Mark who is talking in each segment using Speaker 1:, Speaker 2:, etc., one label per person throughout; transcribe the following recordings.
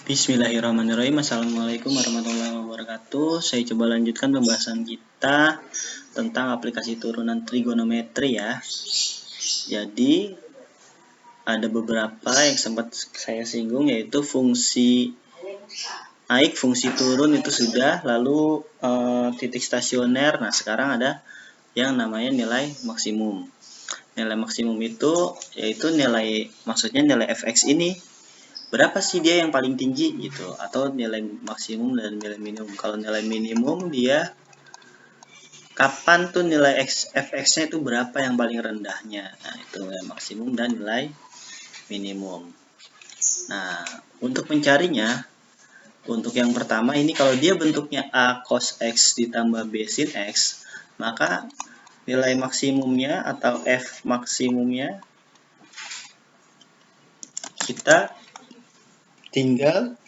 Speaker 1: Bismillahirrahmanirrahim. Assalamualaikum warahmatullahi wabarakatuh. Saya coba lanjutkan pembahasan kita tentang aplikasi turunan trigonometri ya. Jadi ada beberapa yang sempat saya singgung, yaitu fungsi naik, fungsi turun itu sudah, lalu titik stasioner. Nah, sekarang ada yang namanya nilai maksimum. Nilai maksimum itu yaitu maksudnya nilai fx ini berapa sih dia yang paling tinggi gitu, atau nilai maksimum dan nilai minimum. Kalau nilai minimum dia kapan tuh nilai fx-nya itu berapa yang paling rendahnya. Nah, itu nilai maksimum dan nilai minimum. Nah, untuk mencarinya, untuk yang pertama ini kalau dia bentuknya a cos x ditambah b sin x, maka nilai maksimumnya atau f maksimumnya kita tinggal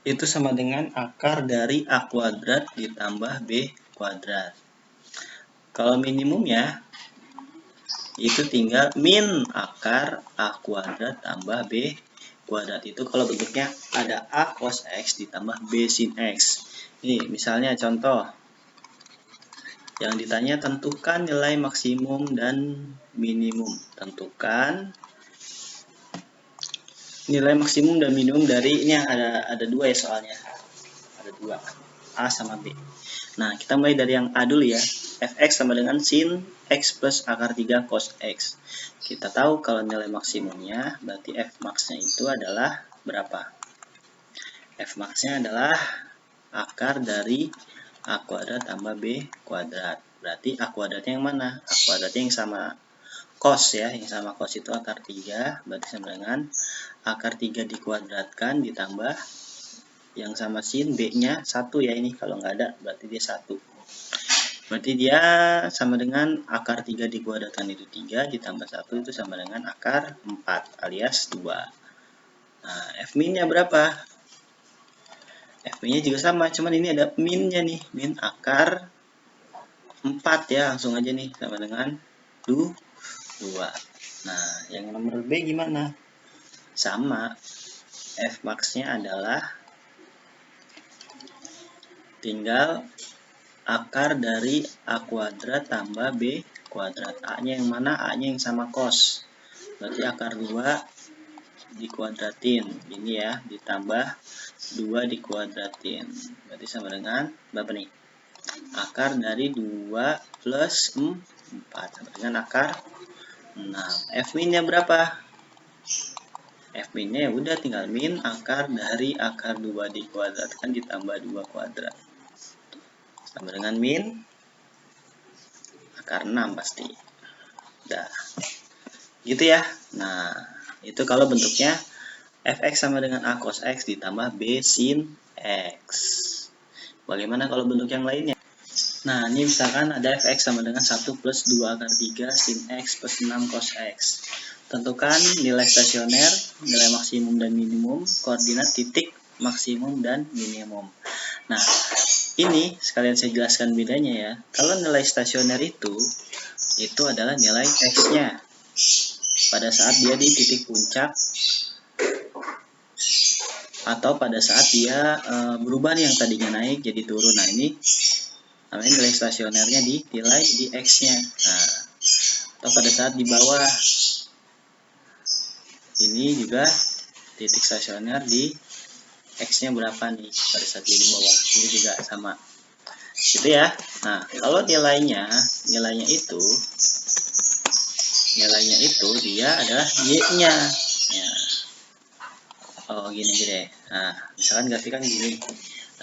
Speaker 1: itu sama dengan akar dari a kuadrat ditambah b kuadrat. Kalau minimumnya itu tinggal min akar a kuadrat tambah b kuadrat. Itu kalau bentuknya ada a cos x ditambah b sin x. Ini misalnya contoh yang ditanya, tentukan nilai maksimum dan minimum. Tentukan nilai maksimum dan minimum dari ini, ada dua ya soalnya, ada dua, a sama b. Nah, kita mulai dari yang a dulu ya. Fx sama dengan sin x plus akar 3 cos x. Kita tahu kalau nilai maksimumnya berarti f max-nya itu adalah berapa? F max-nya adalah akar dari a kuadrat tambah b kuadrat. Berarti a kuadratnya yang mana? A kuadratnya yang sama cos ya, yang sama cos itu akar 3, berarti sama dengan akar 3 dikuadratkan ditambah yang sama sin, b-nya 1 ya, ini kalau nggak ada berarti dia 1. Berarti dia sama dengan akar 3 dikuadratkan itu 3 ditambah 1 itu sama dengan akar 4 alias 2. Nah, f-min-nya berapa? F-min-nya juga sama, cuman ini ada min-nya nih, min akar 4 ya, langsung aja nih sama dengan 2. Nah, yang nomor B gimana? Sama, f max-nya adalah tinggal akar dari a kuadrat tambah b kuadrat. A-nya yang mana? A-nya yang sama cos. Berarti akar 2 dikuadratin. Ini ya, ditambah 2 dikuadratin. Berarti sama dengan berapa nih? Akar dari 2 plus 4 sama dengan akar 6. F-min-nya berapa? F-min-nya ya udah tinggal min akar dari akar 2 dikuadratkan ditambah 2 kuadrat. Sama dengan min akar 6 pasti. Udah. Gitu ya. Nah, itu kalau bentuknya fx sama dengan a cos x ditambah b sin x. Bagaimana kalau bentuk yang lainnya? Nah, ini misalkan ada fx sama dengan 1 plus 2 akar 3 sin x plus 6 cos x. Tentukan nilai stasioner, nilai maksimum dan minimum, koordinat titik maksimum dan minimum. Nah, ini sekalian saya jelaskan bedanya ya. Kalau nilai stasioner itu adalah nilai x-nya pada saat dia di titik puncak atau pada saat dia berubah nih, yang tadinya naik jadi turun. Nah, ini namanya nilai stasionernya nilai di x-nya. Nah, atau pada saat di bawah, ini juga titik stasioner di x-nya berapa nih pada saat dia di bawah. Ini juga sama. Gitu ya. Nah, kalau nilainya itu dia adalah y-nya. Ya. Oh, gini aja deh. Nah, misalkan grafikan gini.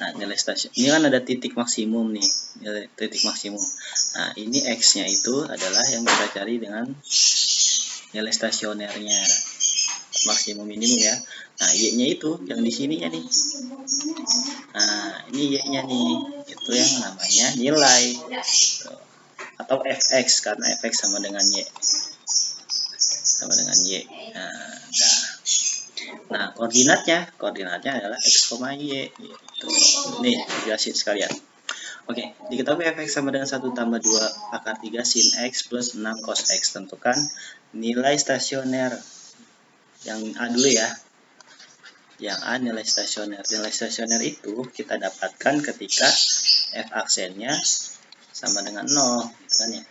Speaker 1: Nah, nilai stasiun ini kan ada titik maksimum nih, nilai titik maksimum. Nah, ini x-nya itu adalah yang kita cari dengan nilai stasionernya, maksimum minimum ya. Nah, y-nya itu yang di sininya nih. Nah, ini y-nya nih, itu yang namanya nilai gitu. Atau fx, karena fx sama dengan y. Sama dengan y. Nah, koordinatnya adalah x, y gitu. Nih, jelasin sekalian. Oke, diketahui fx sama dengan 1 tambah 2 akar 3 sin x plus 6 cos x. Tentukan nilai stasioner yang A dulu ya. yang A nilai stasioner. Nilai stasioner itu kita dapatkan ketika F aksennya sama dengan 0, gitu kan ya.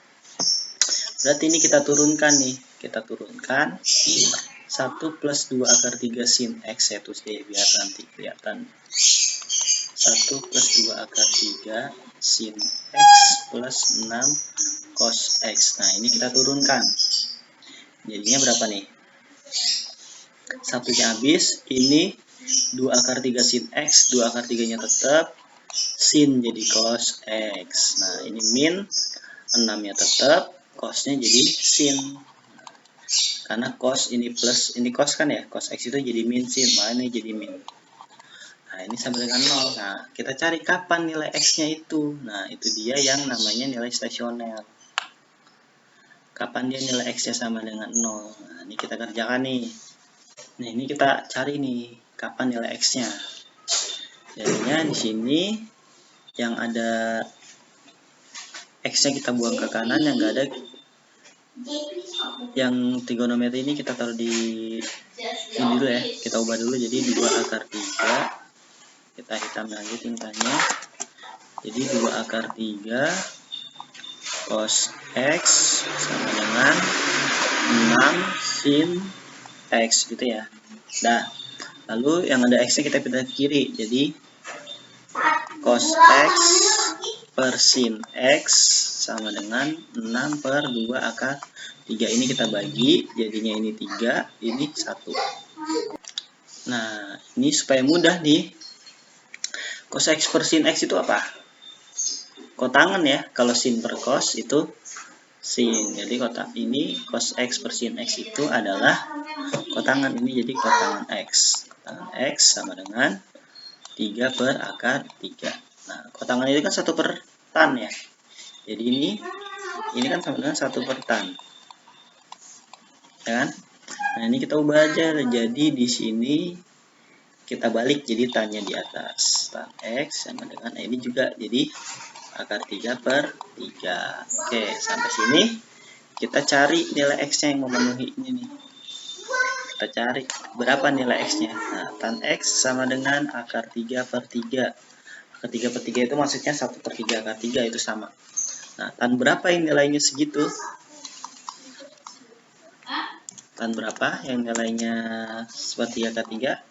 Speaker 1: Berarti ini kita turunkan nih, kita turunkan 1 plus 2 akar 3 sin X itu sih, biar nanti kelihatan. 1 plus 2 akar 3 sin X plus 6 cos X. Nah, ini kita turunkan. Jadinya berapa nih? Satunya habis, ini 2 akar 3 sin X, 2 akar 3-nya tetap, sin jadi cos X. Nah, ini min, 6-nya tetap, cosnya jadi sin. Karena cos ini plus, ini cos kan ya, cos X itu jadi min sin, makanya ini jadi min. Nah, ini sama dengan 0. Nah, kita cari kapan nilai X-nya itu. Nah, itu dia yang namanya nilai stasioner. Kapan dia nilai X-nya sama dengan 0. Nah, ini kita kerjakan nih. Nah, ini kita cari nih, kapan nilai X-nya. Jadinya di sini yang ada X-nya kita buang ke kanan, yang nggak ada, yang trigonometri ini kita taruh di ini dulu ya, kita ubah dulu jadi 2 akar 3. Kita hitam lagi tintanya. Jadi 2 akar 3 cos X sama dengan 6 sin X gitu ya. Nah, lalu yang ada X-nya kita pindah ke kiri. Jadi cos X per sin X sama dengan 6 per 2 akar 3. Ini kita bagi, jadinya ini 3, ini 1. Nah, ini supaya mudah nih. Cos X per sin X itu apa? Kotangan ya. Kalau sin per cos itu sin. Jadi kotak ini cos X per sin X itu adalah kotangan. Ini jadi kotangan X. Kotangan X sama dengan 3 per akar 3. Nah, kotangan ini kan 1 per tan ya. Jadi ini kan sama dengan 1 per tan. Ya kan? Nah, ini kita ubah aja. Jadi di sini kita balik jadi tannya di atas. Tan X sama dengan ini juga jadi akar 3 per 3. Oke, sampai sini kita cari nilai X-nya yang memenuhi ini nih. Kita cari berapa nilai X-nya. Nah, tan X sama dengan akar 3 per 3. Akar 3 per 3 itu maksudnya 1 per 3 akar 3 itu sama. Nah, tan berapa yang nilainya segitu? Tan berapa yang nilainya seperti akar 3?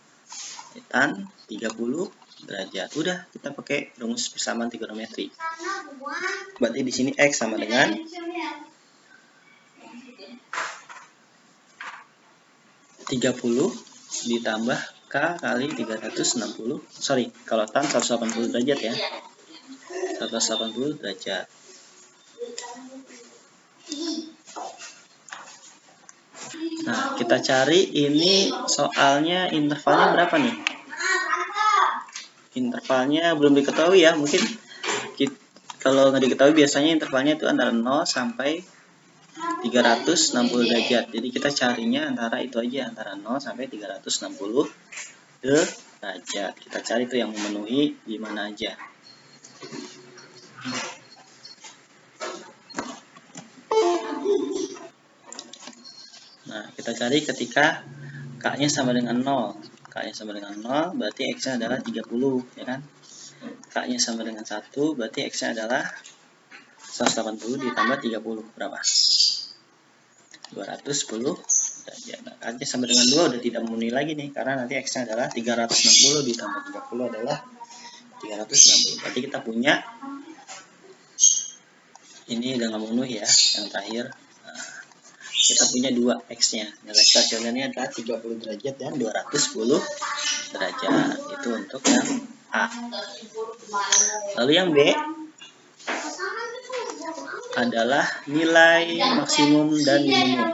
Speaker 1: Tan 30 derajat. Udah, kita pakai rumus persamaan trigonometri. Berarti di sini X sama dengan 30 ditambah K kali 360. Sorry, kalau tan 180 derajat ya. 180 derajat. Nah, kita cari ini soalnya intervalnya berapa nih? Intervalnya belum diketahui ya. Mungkin kalau nggak diketahui biasanya intervalnya itu antara 0 sampai 360 derajat. Jadi kita carinya antara itu aja, antara 0 sampai 360 derajat. Kita cari itu yang memenuhi di mana aja. Nah, kita cari ketika K-nya sama dengan 0. K-nya sama dengan 0 berarti X-nya adalah 30, ya kan? K-nya sama dengan 1 berarti X-nya adalah 180 ditambah 30 berapa? 210 derajat. Nah, K-nya sama dengan 2 udah tidak memenuhi lagi nih, karena nanti X-nya adalah 360 ditambah 30 adalah 360. Berarti kita punya ini udah nggak memenuhi ya, yang terakhir. Nah, kita punya 2 X-nya. Nilai stasionernya adalah 30 derajat dan 210 derajat. Itu untuk yang A. Lalu yang B adalah nilai maksimum dan minimum.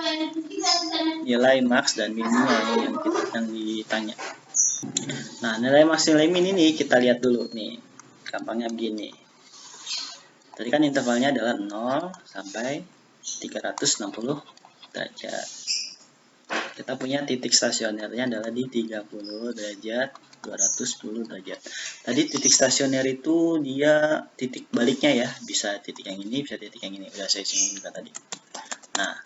Speaker 1: Nilai max dan minimumnya yang ditanya. Nah, nilai max nilai min ini kita lihat dulu nih. Gampangnya begini. Tadi kan intervalnya adalah 0 sampai 360 derajat. Kita punya titik stasionernya adalah di 30 derajat, 210 derajat. Tadi titik stasioner itu dia titik baliknya ya, bisa titik yang ini, bisa titik yang ini. Udah saya singgung juga tadi. Nah,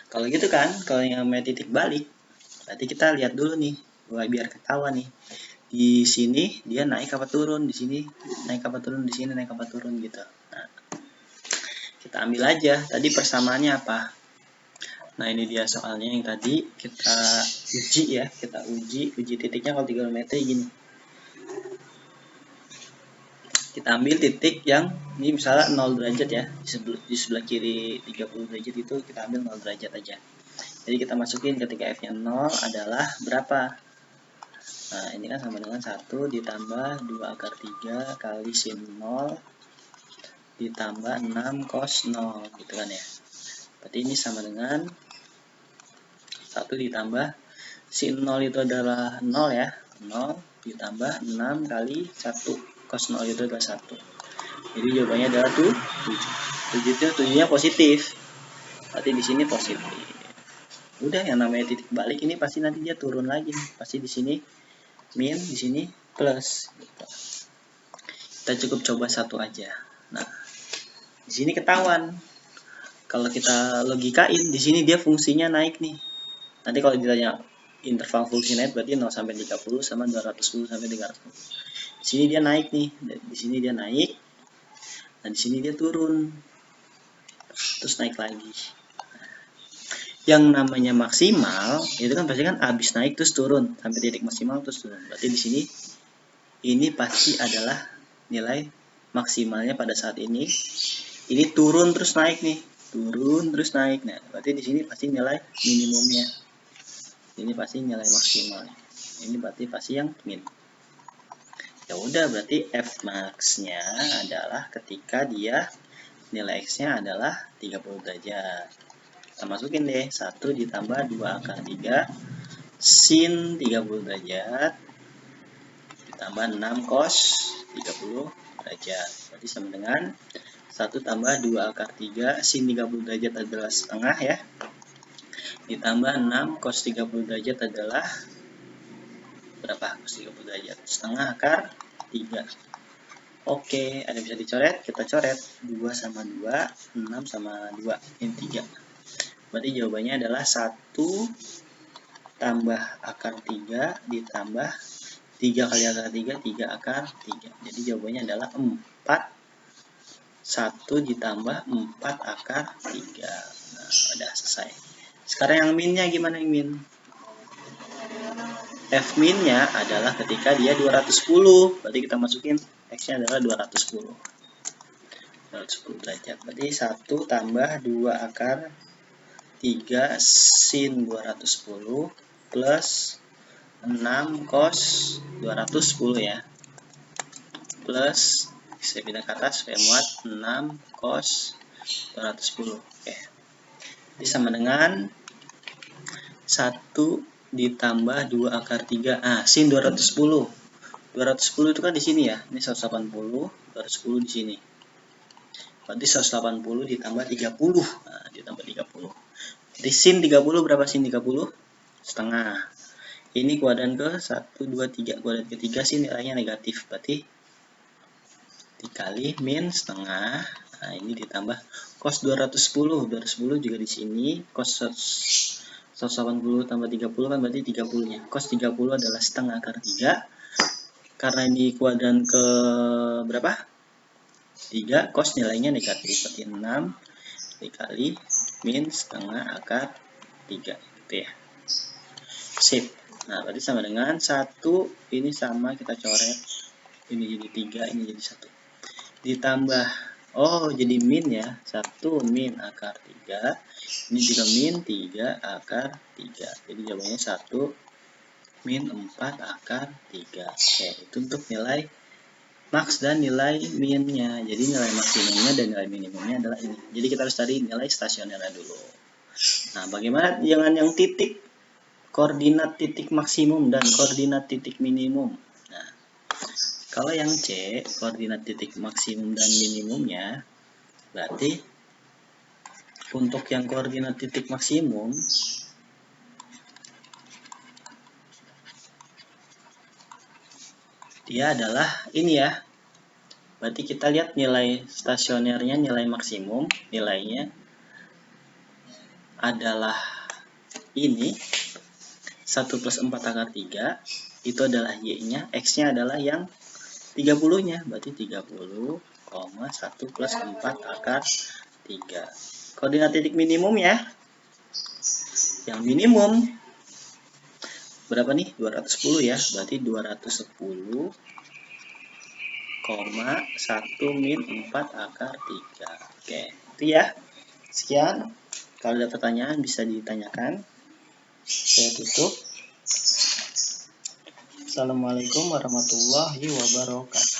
Speaker 1: kalau gitu kan, kalau yang namanya titik balik, berarti kita lihat dulu nih, biar ketahuan nih. Di sini dia naik apa turun, di sini naik apa turun, di sini naik apa turun gitu. Nah, kita ambil aja tadi persamaannya apa. Nah, ini dia soalnya yang tadi kita uji ya, kita uji titiknya kalau trigonometri gini. Kita ambil titik yang ini misalnya 0 derajat ya, di sebelah kiri 30 derajat itu kita ambil 0 derajat aja. Jadi kita masukin ketika f-nya 0 adalah berapa? Nah, ini kan sama dengan 1 ditambah 2 akar 3 kali sin 0 ditambah 6 cos 0 gitu kan ya. Berarti ini sama dengan 1 ditambah sin 0 itu adalah 0 ya. 0 ditambah 6 kali 1 cos 0 itu adalah 1. Jadi jawabannya adalah 7. 7-nya positif. Berarti di sini positif. Udah, yang namanya titik balik ini pasti nanti dia turun lagi. Pasti di sini min, di sini plus. Gitu. Kita cukup coba satu aja. Nah, di sini ketahuan. Kalau kita logikain, di sini dia fungsinya naik nih. Nanti kalau ditanya interval fungsi naik berarti 0 sampai 30 sama 210 sampai 300. Di sini dia naik nih. Di sini dia naik. Dan di sini dia turun. Terus naik lagi. Yang namanya maksimal itu kan pasti kan habis naik terus turun sampai titik maksimal terus turun. Berarti di sini ini pasti adalah nilai maksimalnya pada saat ini. Ini turun terus naik nih, turun terus naik. Nah, berarti di sini pasti nilai minimumnya. Ini pasti nilai maksimal. Ini berarti pasti yang min. Ya udah, berarti f max-nya adalah ketika dia nilai x-nya adalah 30 derajat. Kita masukin deh 1 ditambah 2 akar 3 sin 30 derajat ditambah 6 cos 30 derajat. Berarti sama dengan 1 tambah 2 akar 3 sin 30 derajat adalah setengah ya. Ditambah 6 cos 30 derajat adalah berapa? Cos 30 derajat setengah akar 3. Oke, ada bisa dicoret? Kita coret 2 sama 2, 6 sama 2, ini 3. Berarti jawabannya adalah 1 tambah akar 3 ditambah 3 kali akar 3, 3 akar 3. Jadi jawabannya adalah 4. 1 ditambah 4 akar 3. Nah, udah selesai. Sekarang yang minnya gimana yang min? F minnya adalah ketika dia 210. Berarti kita masukin X-nya adalah 210. 210 derajat. Berarti 1 tambah 2 akar 3 sin 210 plus 6 cos 210 ya. Plus, saya pindah ke atas supaya muat 6 cos 210. Oke. Jadi sama dengan 1 ditambah 2 akar 3. Sin 210. 210 itu kan di sini ya. Ini 180, 210 di sini. Berarti 180 ditambah 30. Nah, ditambah 30. Jadi sin 30 berapa sin 30? Setengah. Ini kuadran ke 1, 2, 3. Kuadran ketiga sih nilainya negatif. Berarti dikali min setengah. Nah, ini ditambah cos 210. 210 juga di sini. Cos 180 tambah 30 kan berarti 30-nya. Cos 30 adalah setengah akar 3. Karena ini kuadran ke berapa? 3. Cos nilainya negatif. Berarti 6 dikali min setengah akar 3. Gitu ya. Sip. Nah, berarti sama dengan 1. Ini sama kita coret. Ini jadi 3, ini jadi 1. Ditambah, jadi min ya. 1 min akar 3. Ini juga min 3 akar 3. Jadi jawabannya 1 min 4 akar 3. Oke, itu untuk nilai max dan nilai minnya. Jadi nilai maksimumnya dan nilai minimumnya adalah ini. Jadi kita harus cari nilai stasionernya dulu. Nah, bagaimana dengan yang titik? Koordinat titik maksimum dan koordinat titik minimum. Nah, kalau yang C, koordinat titik maksimum dan minimumnya, berarti untuk yang koordinat titik maksimum, dia adalah ini ya. Berarti kita lihat nilai stasionernya, nilai maksimum, nilainya adalah ini. 1 plus 4 akar 3 itu adalah Y-nya, X-nya adalah yang 30-nya, berarti 30, 1 plus 4 akar 3. Koordinat titik minimum ya. Yang minimum berapa nih? 210 ya, berarti 210, 1 min 4 akar 3. Oke, itu ya. Sekian. Kalau ada pertanyaan bisa ditanyakan. Saya tutup. Assalamualaikum warahmatullahi wabarakatuh.